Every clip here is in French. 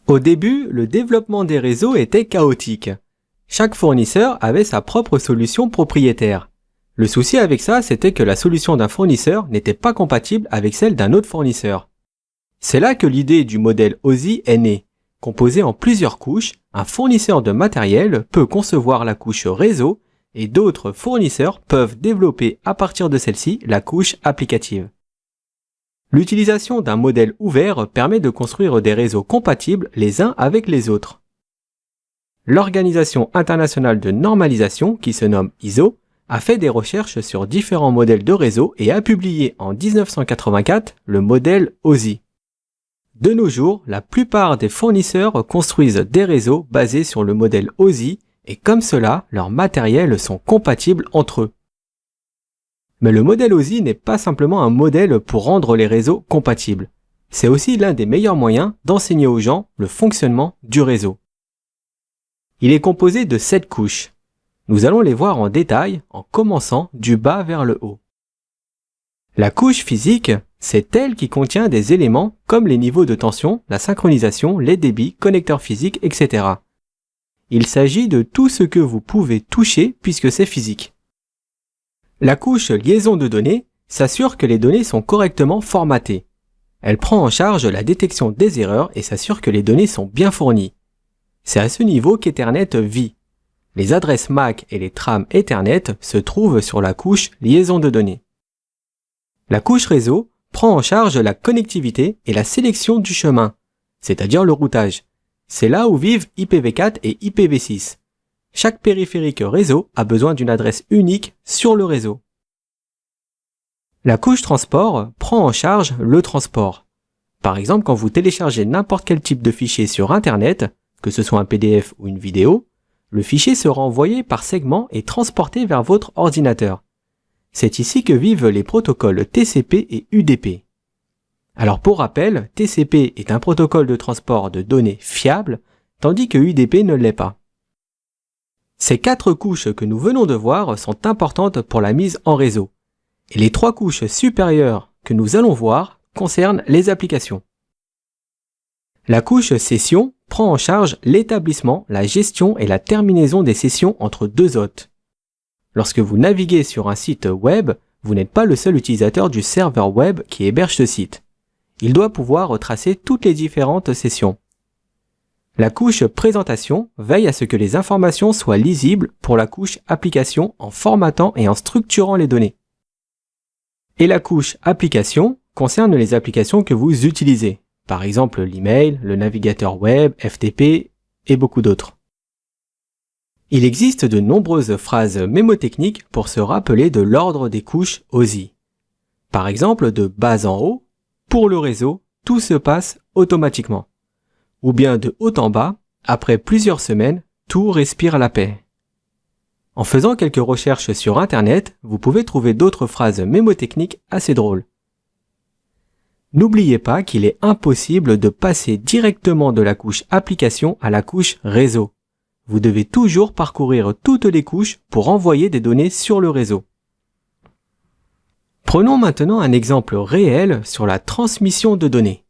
Au début, le développement des réseaux était chaotique. Chaque fournisseur avait sa propre solution propriétaire. Le souci avec ça, c'était que la solution d'un fournisseur n'était pas compatible avec celle d'un autre fournisseur. C'est là que l'idée du modèle OSI est née. Composé en plusieurs couches, un fournisseur de matériel peut concevoir la couche réseau et d'autres fournisseurs peuvent développer à partir de celle-ci la couche applicative. L'utilisation d'un modèle ouvert permet de construire des réseaux compatibles les uns avec les autres. L'Organisation internationale de normalisation, qui se nomme ISO, a fait des recherches sur différents modèles de réseaux et a publié en 1984 le modèle OSI. De nos jours, la plupart des fournisseurs construisent des réseaux basés sur le modèle OSI et comme cela, leurs matériels sont compatibles entre eux. Mais le modèle OSI n'est pas simplement un modèle pour rendre les réseaux compatibles. C'est aussi l'un des meilleurs moyens d'enseigner aux gens le fonctionnement du réseau. Il est composé de 7 couches. Nous allons les voir en détail en commençant du bas vers le haut. La couche physique, c'est elle qui contient des éléments comme les niveaux de tension, la synchronisation, les débits, connecteurs physiques, etc. Il s'agit de tout ce que vous pouvez toucher puisque c'est physique. La couche liaison de données s'assure que les données sont correctement formatées. Elle prend en charge la détection des erreurs et s'assure que les données sont bien fournies. C'est à ce niveau qu'Ethernet vit. Les adresses MAC et les trames Ethernet se trouvent sur la couche liaison de données. La couche réseau prend en charge la connectivité et la sélection du chemin, c'est-à-dire le routage. C'est là où vivent IPv4 et IPv6. Chaque périphérique réseau a besoin d'une adresse unique sur le réseau. La couche transport prend en charge le transport. Par exemple, quand vous téléchargez n'importe quel type de fichier sur Internet, que ce soit un PDF ou une vidéo, le fichier sera envoyé par segment et transporté vers votre ordinateur. C'est ici que vivent les protocoles TCP et UDP. Alors pour rappel, TCP est un protocole de transport de données fiable, tandis que UDP ne l'est pas. Ces 4 couches que nous venons de voir sont importantes pour la mise en réseau. Et les 3 couches supérieures que nous allons voir concernent les applications. La couche session prend en charge l'établissement, la gestion et la terminaison des sessions entre 2 hôtes. Lorsque vous naviguez sur un site web, vous n'êtes pas le seul utilisateur du serveur web qui héberge ce site. Il doit pouvoir retracer toutes les différentes sessions. La couche présentation veille à ce que les informations soient lisibles pour la couche application en formatant et en structurant les données. Et la couche application concerne les applications que vous utilisez, par exemple l'email, le navigateur web, FTP et beaucoup d'autres. Il existe de nombreuses phrases mémotechniques pour se rappeler de l'ordre des couches OSI. Par exemple, de bas en haut, pour le réseau, tout se passe automatiquement. Ou bien de haut en bas, après plusieurs semaines, tout respire la paix. En faisant quelques recherches sur Internet, vous pouvez trouver d'autres phrases mémotechniques assez drôles. N'oubliez pas qu'il est impossible de passer directement de la couche application à la couche réseau. Vous devez toujours parcourir toutes les couches pour envoyer des données sur le réseau. Prenons maintenant un exemple réel sur la transmission de données.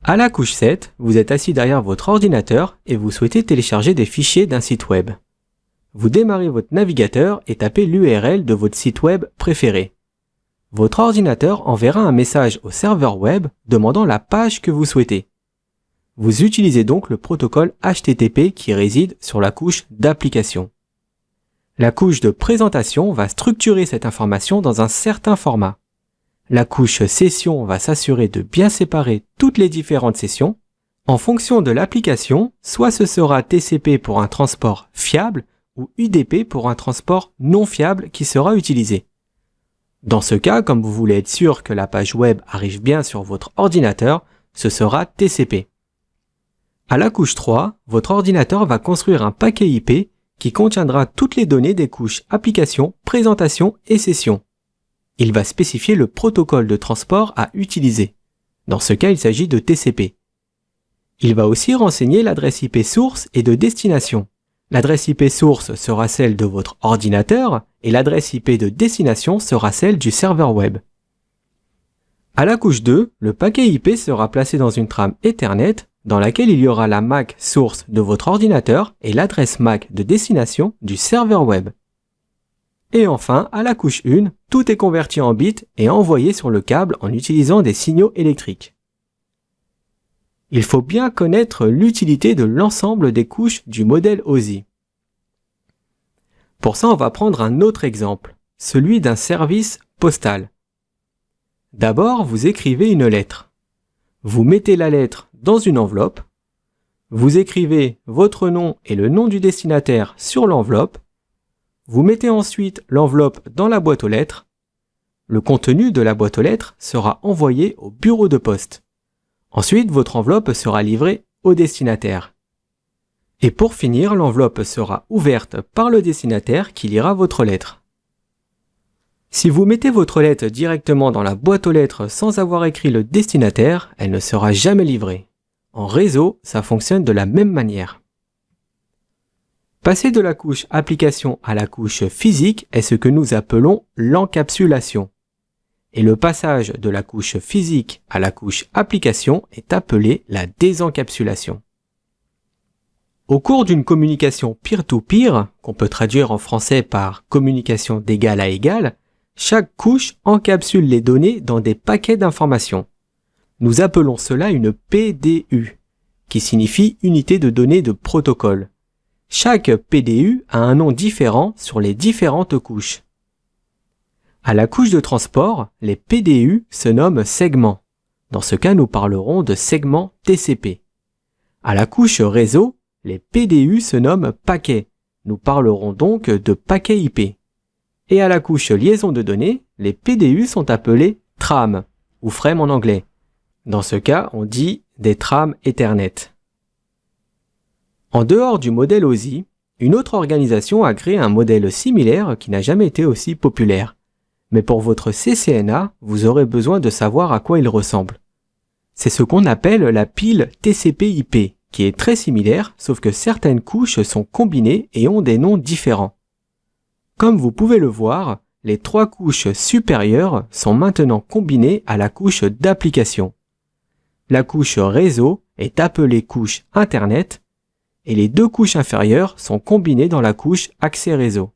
À la couche 7, vous êtes assis derrière votre ordinateur et vous souhaitez télécharger des fichiers d'un site web. Vous démarrez votre navigateur et tapez l'URL de votre site web préféré. Votre ordinateur enverra un message au serveur web demandant la page que vous souhaitez. Vous utilisez donc le protocole HTTP qui réside sur la couche d'application. La couche de présentation va structurer cette information dans un certain format. La couche session va s'assurer de bien séparer toutes les différentes sessions. En fonction de l'application, soit ce sera TCP pour un transport fiable ou UDP pour un transport non fiable qui sera utilisé. Dans ce cas, comme vous voulez être sûr que la page web arrive bien sur votre ordinateur, ce sera TCP. À la couche 3, votre ordinateur va construire un paquet IP qui contiendra toutes les données des couches application, présentation et session. Il va spécifier le protocole de transport à utiliser. Dans ce cas, il s'agit de TCP. Il va aussi renseigner l'adresse IP source et de destination. L'adresse IP source sera celle de votre ordinateur et l'adresse IP de destination sera celle du serveur web. À la couche 2, le paquet IP sera placé dans une trame Ethernet dans laquelle il y aura la MAC source de votre ordinateur et l'adresse MAC de destination du serveur web. Et enfin, à la couche 1, tout est converti en bits et envoyé sur le câble en utilisant des signaux électriques. Il faut bien connaître l'utilité de l'ensemble des couches du modèle OSI. Pour ça, on va prendre un autre exemple, celui d'un service postal. D'abord, vous écrivez une lettre. Vous mettez la lettre dans une enveloppe. Vous écrivez votre nom et le nom du destinataire sur l'enveloppe. Vous mettez ensuite l'enveloppe dans la boîte aux lettres. Le contenu de la boîte aux lettres sera envoyé au bureau de poste. Ensuite, votre enveloppe sera livrée au destinataire. Et pour finir, l'enveloppe sera ouverte par le destinataire qui lira votre lettre. Si vous mettez votre lettre directement dans la boîte aux lettres sans avoir écrit le destinataire, elle ne sera jamais livrée. En réseau, ça fonctionne de la même manière. Passer de la couche application à la couche physique est ce que nous appelons l'encapsulation. Et le passage de la couche physique à la couche application est appelé la désencapsulation. Au cours d'une communication peer-to-peer, qu'on peut traduire en français par communication d'égal à égal, chaque couche encapsule les données dans des paquets d'informations. Nous appelons cela une PDU, qui signifie unité de données de protocole. Chaque PDU a un nom différent sur les différentes couches. À la couche de transport, les PDU se nomment segments. Dans ce cas, nous parlerons de segments TCP. À la couche réseau, les PDU se nomment paquets. Nous parlerons donc de paquets IP. Et à la couche liaison de données, les PDU sont appelés trams, ou frame en anglais. Dans ce cas, on dit des trams Ethernet. En dehors du modèle OSI, une autre organisation a créé un modèle similaire qui n'a jamais été aussi populaire. Mais pour votre CCNA, vous aurez besoin de savoir à quoi il ressemble. C'est ce qu'on appelle la pile TCP/IP, qui est très similaire, sauf que certaines couches sont combinées et ont des noms différents. Comme vous pouvez le voir, les 3 couches supérieures sont maintenant combinées à la couche d'application. La couche réseau est appelée couche Internet et les 2 couches inférieures sont combinées dans la couche accès réseau.